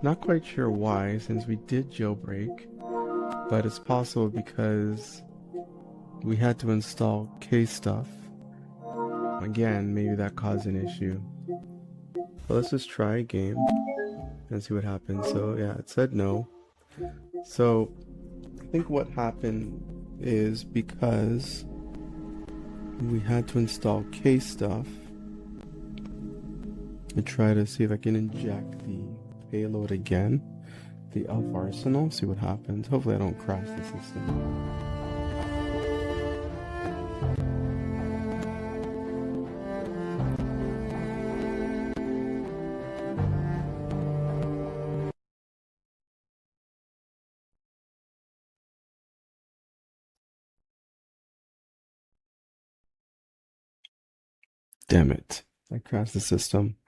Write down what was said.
Not quite sure why, since we did jailbreak, but it's possible because we had to install KStuff. Again, maybe that caused an issue. But let's just try a game and see what happens. So yeah, it said no. So I think what happened is because we had to install KStuff and try to see if I can inject the payload again, the elf arsenal, see what happens. Hopefully I don't crash the system. Damn it. I crashed the system.